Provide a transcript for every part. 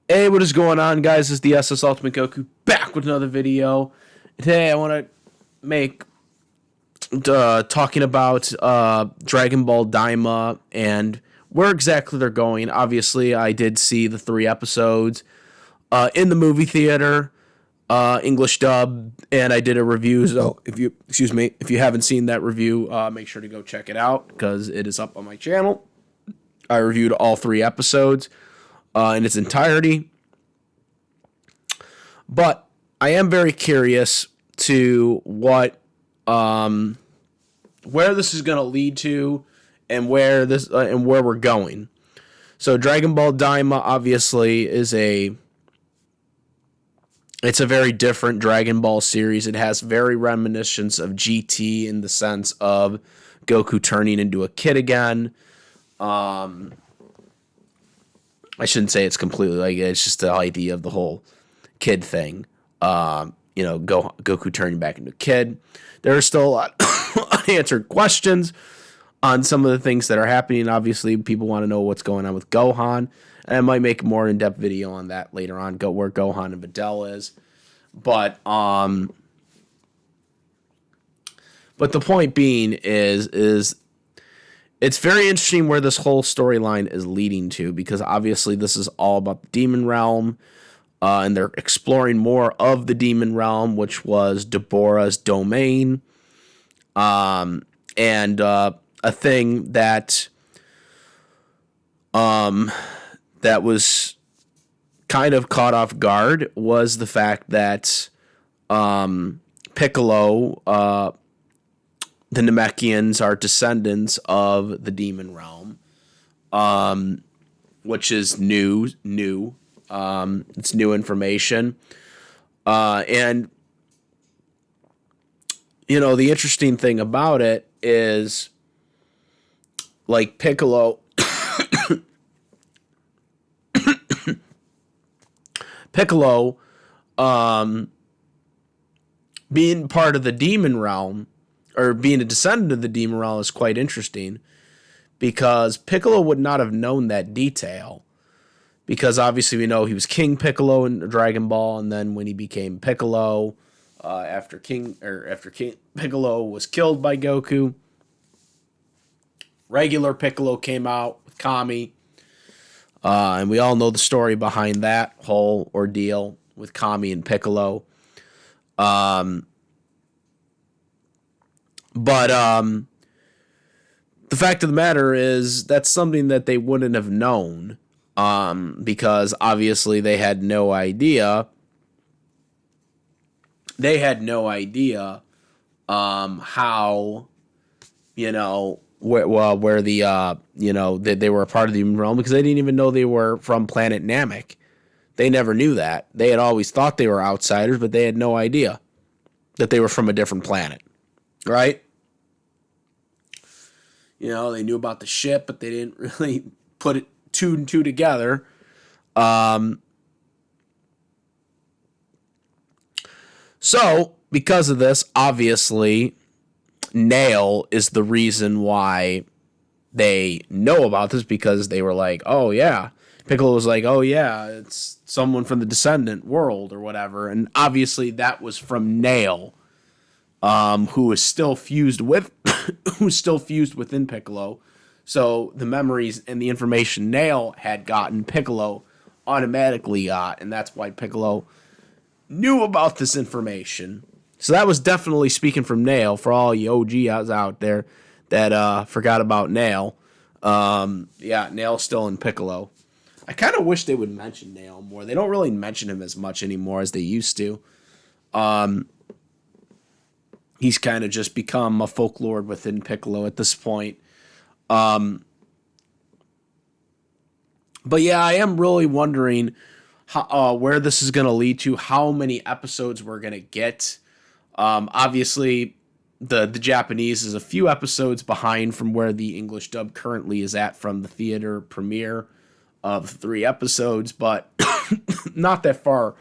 Hey, what is going on, guys? It's the SS Ultimate Goku back with another video. Today, I want to make talking about Dragon Ball Daima and where exactly they're going. Obviously, I did see the 3 episodes in the movie theater, English dub, and I did a review. So, if you haven't seen that review, make sure to go check it out because it is up on my channel. I reviewed all 3 episodes in its entirety. But I am very curious to where this is going to lead to and where we're going. So Dragon Ball Daima obviously it's a very different Dragon Ball series. It has very reminiscence of GT in the sense of Goku turning into a kid again. I shouldn't say it's completely like it. It's just the idea of the whole kid thing. Goku turning back into a kid. There are still a lot of unanswered questions on some of the things that are happening. Obviously, people want to know what's going on with Gohan, and I might make a more in-depth video on that later on. Where Gohan and Videl is, but the point being is it's very interesting where this whole storyline is leading to, because obviously this is all about the demon realm. And they're exploring more of the demon realm, which was Deborah's domain. And a thing that was kind of caught off guard was the fact that Piccolo, the Namekians, are descendants of the demon realm, which is new. It's new information. And, the interesting thing about it is, like, Piccolo, being part of the demon realm, or being a descendant of the demon realm, is quite interesting, because Piccolo would not have known that detail. Because obviously we know he was King Piccolo in Dragon Ball, and then when he became Piccolo, after King Piccolo was killed by Goku, regular Piccolo came out with Kami, and we all know the story behind that whole ordeal with Kami and Piccolo. But the fact of the matter is that's something that they wouldn't have known. Because obviously they had no idea. How, where they were a part of the human realm, because they didn't even know they were from planet Namek. They never knew that. They had always thought they were outsiders, but they had no idea that they were from a different planet, right? They knew about the ship, but they didn't really put it two and two together. So, because of this, obviously, Nail is the reason why they know about this, because they were like, oh, yeah. Piccolo was like, oh, yeah, it's someone from the Descendant world or whatever. And obviously, that was from Nail, who is still fused with, within Piccolo. So the memories and the information Nail had gotten, Piccolo automatically got, and that's why Piccolo knew about this information. So that was definitely speaking from Nail, for all you OGs out there that forgot about Nail. Nail's still in Piccolo. I kind of wish they would mention Nail more. They don't really mention him as much anymore as they used to. He's kind of just become a folklore within Piccolo at this point. But yeah, I am really wondering where this is going to lead to, how many episodes we're going to get. Obviously, the Japanese is a few episodes behind from where the English dub currently is at from the theater premiere of 3 episodes, but not that far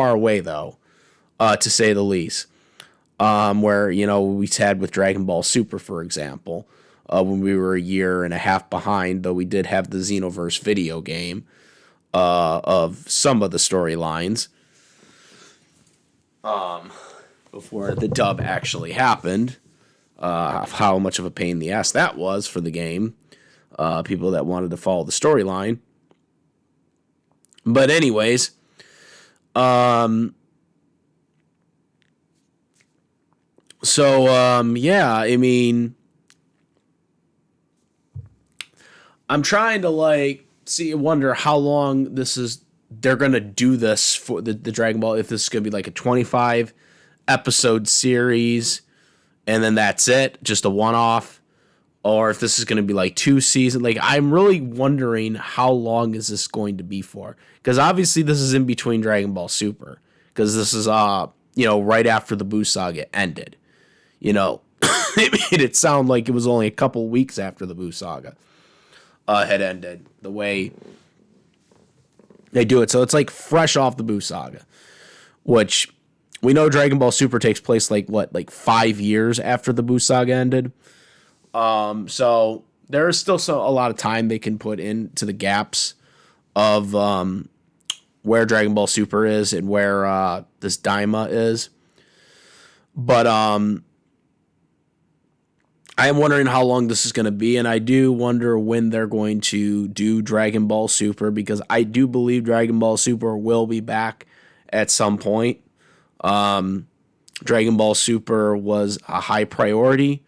away though, to say the least. Where we had with Dragon Ball Super, for example. When we were a year and a half behind, though we did have the Xenoverse video game. of some of the storylines before the dub actually happened. How much of a pain in the ass that was for the game. People that wanted to follow the storyline. But anyways, yeah, I mean, I'm trying to wonder how long they're gonna do this for the Dragon Ball, if this is gonna be like a 25 episode series and then that's it, just a one-off, or if this is going to be like 2 seasons. Like, I'm really wondering how long is this going to be for, because obviously this is in between Dragon Ball Super, because this is right after the Buu Saga ended. It made it sound like it was only a couple weeks after the Buu Saga had ended, the way they do it. So it's like fresh off the Buu Saga, which we know Dragon Ball Super takes place like 5 years after the Buu Saga ended. So there is still a lot of time they can put into the gaps of where Dragon Ball Super is and where this Daima is. But I am wondering how long this is going to be, and I do wonder when they're going to do Dragon Ball Super, because I do believe Dragon Ball Super will be back at some point. Dragon Ball Super was a high priority,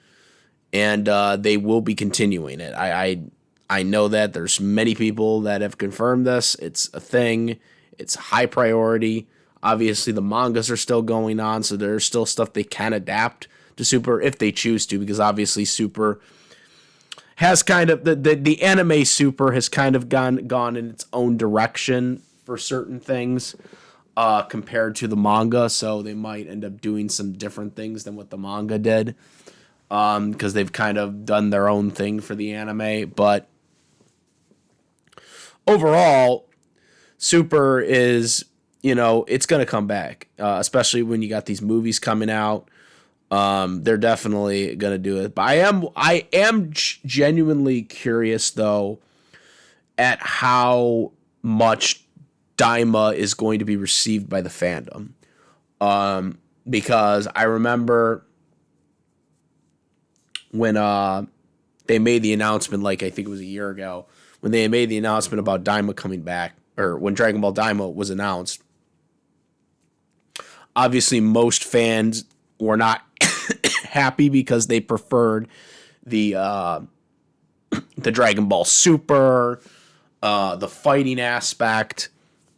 and they will be continuing it. I know that there's many people that have confirmed this. It's a thing. It's high priority. Obviously, the mangas are still going on, so there's still stuff they can adapt to Super if they choose to, because obviously Super has kind of the anime Super has kind of gone in its own direction for certain things compared to the manga, so they might end up doing some different things than what the manga did, because they've kind of done their own thing for the anime. But overall, Super is, it's going to come back, especially when you got these movies coming out. They're definitely going to do it. But I am genuinely curious, though, at how much Daima is going to be received by the fandom. Because I remember when they made the announcement, I think it was a year ago, when they made the announcement about Daima coming back, or when Dragon Ball Daima was announced. Obviously, most fans were not happy because they preferred the Dragon Ball Super, the fighting aspect.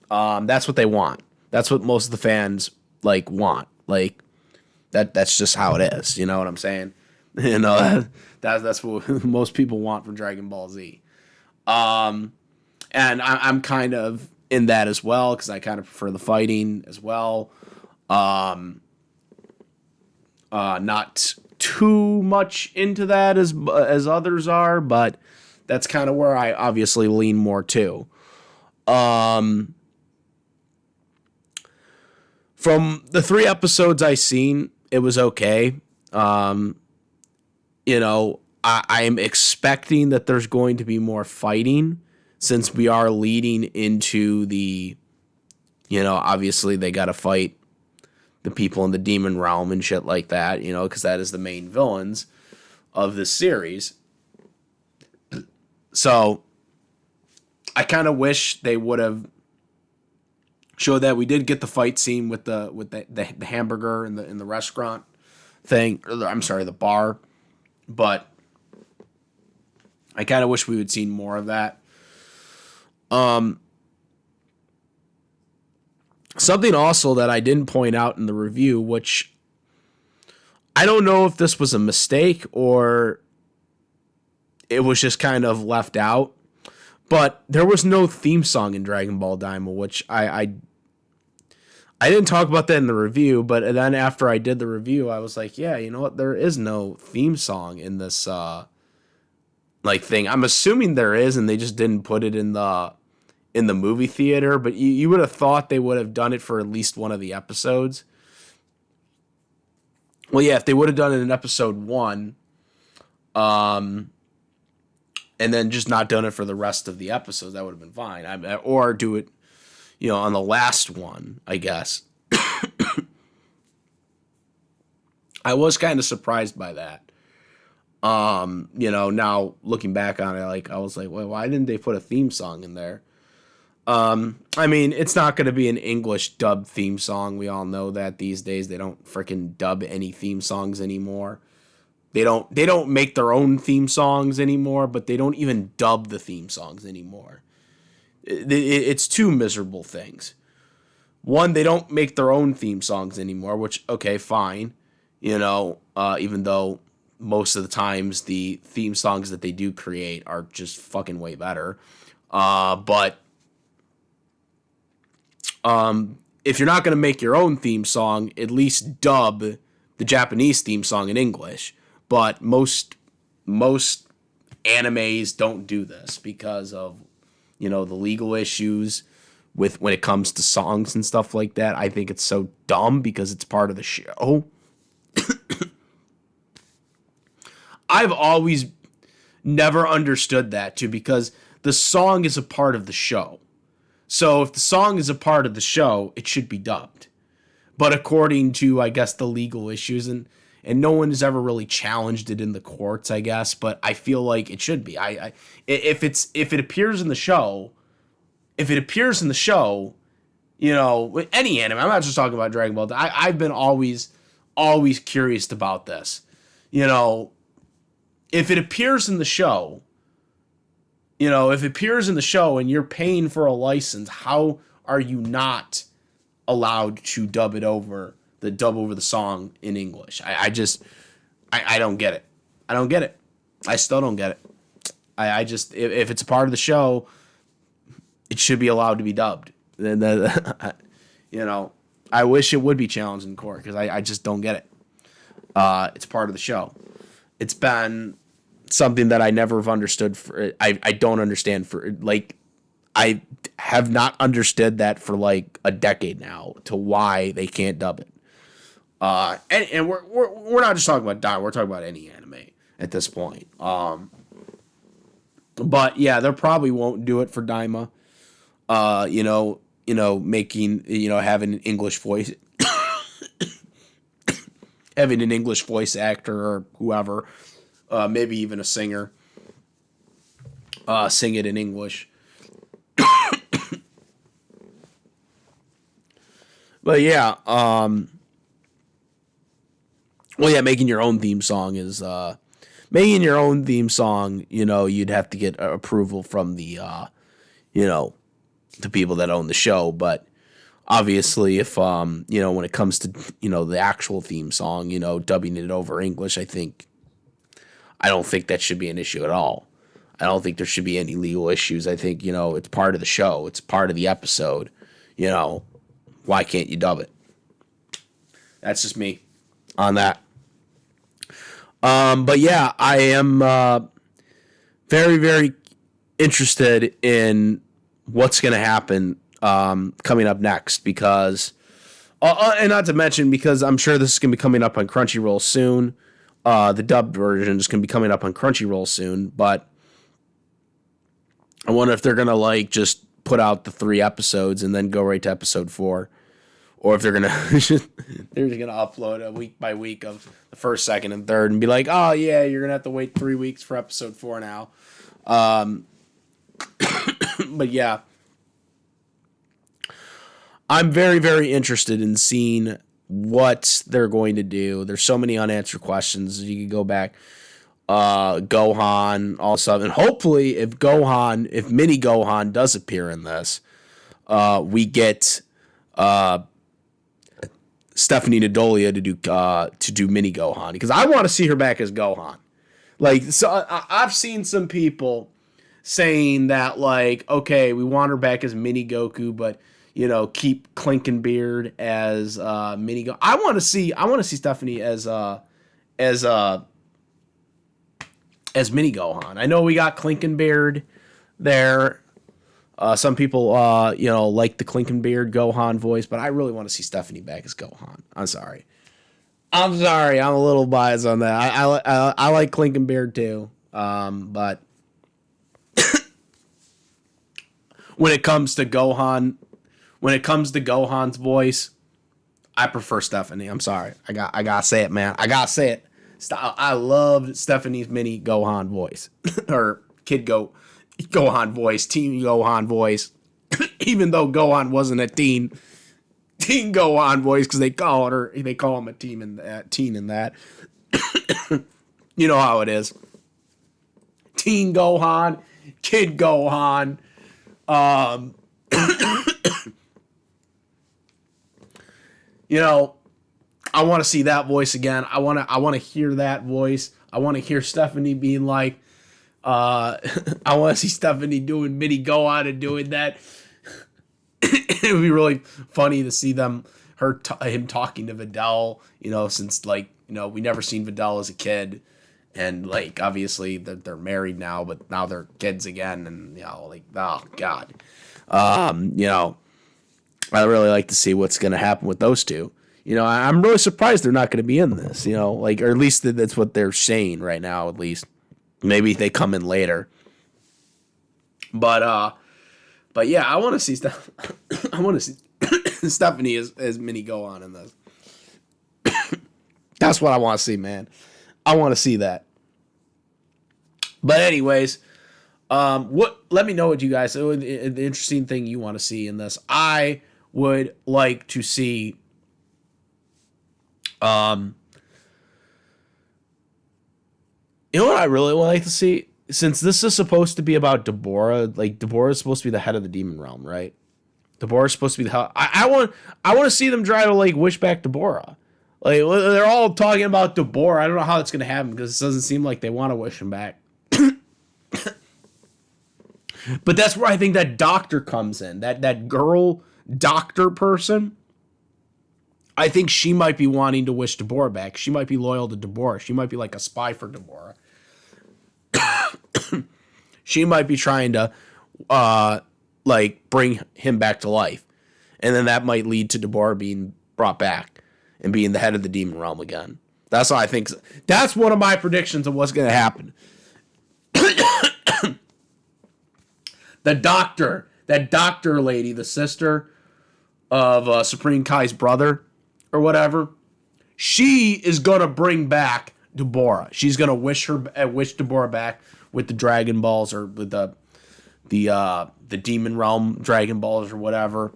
That's what they want. That's what most of the fans want. That's just how it is. You know what I'm saying? That's what most people want from Dragon Ball Z. And I'm kind of in that as well, because I kind of prefer the fighting as well. Not too much into that as others are, but that's kind of where I obviously lean more to. From the 3 episodes I seen, it was okay. I am expecting that there's going to be more fighting, since we are leading into the, obviously they got to fight the people in the demon realm and shit like that, because that is the main villains of this series. So I kind of wish they would have showed that. We did get the fight scene with the hamburger in the restaurant thing. I'm sorry, the bar. But I kind of wish we would seen more of that. Something also that I didn't point out in the review, which I don't know if this was a mistake or it was just kind of left out, but there was no theme song in Dragon Ball Daima, which I didn't talk about that in the review, but then after I did the review, I was like, yeah, you know what? There is no theme song in this thing. I'm assuming there is, and they just didn't put it in the movie theater, but you would have thought they would have done it for at least one of the episodes. Well, yeah, if they would have done it in episode 1, and and then just not done it for the rest of the episodes. That would have been fine. Or do it, on the last one, I guess. I was kind of surprised by that. Now looking back on it, I was like, well, why didn't they put a theme song in there? It's not going to be an English dub theme song. We all know that these days they don't freaking dub any theme songs anymore. They don't make their own theme songs anymore, but they don't even dub the theme songs anymore. It's two miserable things. One, they don't make their own theme songs anymore, which, okay, fine. Even though most of the times the theme songs that they do create are just fucking way better. But if you're not going to make your own theme song, at least dub the Japanese theme song in English. But most animes don't do this because of, the legal issues with when it comes to songs and stuff like that. I think it's so dumb because it's part of the show. I've always never understood that too, because the song is a part of the show. So if the song is a part of the show, it should be dubbed. But according to, I guess, the legal issues, and no one has ever really challenged it in the courts, I guess, but I feel like it should be. If it appears in the show, with any anime, I'm not just talking about Dragon Ball. I've been always curious about this. If it appears in the show, and you're paying for a license, how are you not allowed to dub over the song in English? I don't get it. I don't get it. I still don't get it. I just, if it's a part of the show, it should be allowed to be dubbed. I wish it would be challenged in court because I just don't get it. It's part of the show. It's been something that I never have understood. I don't understand I have not understood that for like a decade now, to why they can't dub it. And we're not just talking about Daima, we're talking about any anime at this point. But yeah, they probably won't do it for Daima. Making, having an English voice, having an English voice actor or whoever, maybe even a singer, sing it in English. But yeah, making your own theme song is, you'd have to get approval from the people that own the show. But obviously, if, when it comes to, the actual theme song, dubbing it over English, I don't think that should be an issue at all. I don't think there should be any legal issues. I think, it's part of the show. It's part of the episode. Why can't you dub it? That's just me on that. But yeah, I am very, very interested in what's going to happen coming up next, because, and not to mention, because I'm sure this is going to be coming up on Crunchyroll soon. The dubbed version is going to be coming up on Crunchyroll soon, but I wonder if they're going to just put out the 3 episodes and then go right to episode 4. Or if they're going to they're just going to upload a week by week of the first, second, and third and be like, oh yeah, you're going to have to wait 3 weeks for episode 4 now. But yeah, I'm very, very interested in seeing what they're going to do. There's so many unanswered questions. You can go back, Gohan, all stuff, and hopefully, if Mini Gohan does appear in this, we get Stephanie Nadolia to do Mini Gohan, because I want to see her back as Gohan. I've seen some people saying that, okay, we want her back as Mini Goku, but keep Clinkenbeard as Mini Gohan. I want to see Stephanie as Mini Gohan. I know we got Clinkenbeard there. Some people, like the Clinkenbeard Gohan voice, but I really want to see Stephanie back as Gohan. I'm sorry. I'm a little biased on that. I like Clinkenbeard too. But when it comes to Gohan's voice, I prefer Stephanie. I'm sorry. I gotta say it, man. I gotta say it. I loved Stephanie's mini Gohan voice. Or Gohan voice, teen Gohan voice. Even though Gohan wasn't a teen Gohan voice, because they call him a teen in that. You know how it is. Teen Gohan, Kid Gohan. You know, I want to see that voice again. I want to hear that voice. I want to hear Stephanie being like, I want to see Stephanie doing mini Gohan and doing that. It would be really funny to see him talking to Videl, since we never seen Videl as a kid. And obviously they're married now, but now they're kids again. And, oh God. I really like to see what's going to happen with those two. I'm really surprised they're not going to be in this, or at least that's what they're saying right now, at least. Maybe they come in later. But yeah, I want to see Stephanie as mini Gohan in this. That's what I want to see, man. I want to see that. But anyways, let me know what you guys, the interesting thing you want to see in this. I would like to see you know what I really would like to see? Since this is supposed to be about Deborah, Deborah is supposed to be the head of the demon realm, right? Deborah is supposed to be the hell. I want to see them try to wish back Deborah. They're all talking about Deborah. I don't know how it's gonna happen because it doesn't seem like they want to wish him back. But that's where I think that doctor comes in. That girl doctor person. I think she might be wanting to wish Deborah back. She might be loyal to Deborah. She might be like a spy for Deborah. She might be trying to bring him back to life. And then that might lead to Deborah being brought back and being the head of the demon realm again. That's what I think. That's one of my predictions of what's going to happen. That doctor lady, the sister of Supreme Kai's brother or whatever, she is going to bring back Deborah. She's going to wish Deborah back with the Dragon Balls or with the demon realm Dragon Balls or whatever.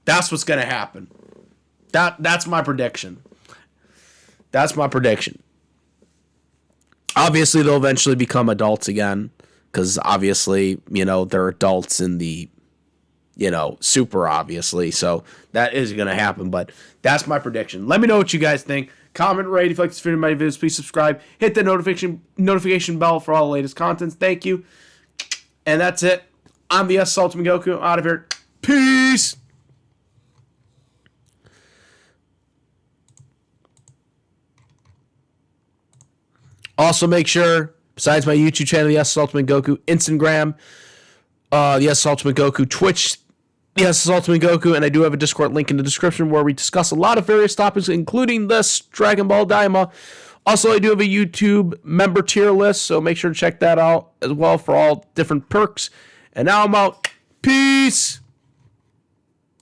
That's what's going to happen. That's my prediction. That's my prediction. Obviously, they'll eventually become adults again. Because obviously, they're adults in the, super obviously. So that is going to happen. But that's my prediction. Let me know what you guys think. Comment, rate if you like this video, my videos. Please subscribe. Hit the notification bell for all the latest contents. Thank you. And that's it. I'm the Ultimate Goku. Out of here. Peace. Also, make sure, besides my YouTube channel, the Ultimate Goku, Instagram, the Ultimate Goku, Twitch, the Ultimate Goku, and I do have a Discord link in the description where we discuss a lot of various topics, including this Dragon Ball Daima. Also, I do have a YouTube member tier list, so make sure to check that out as well for all different perks. And now I'm out. Peace!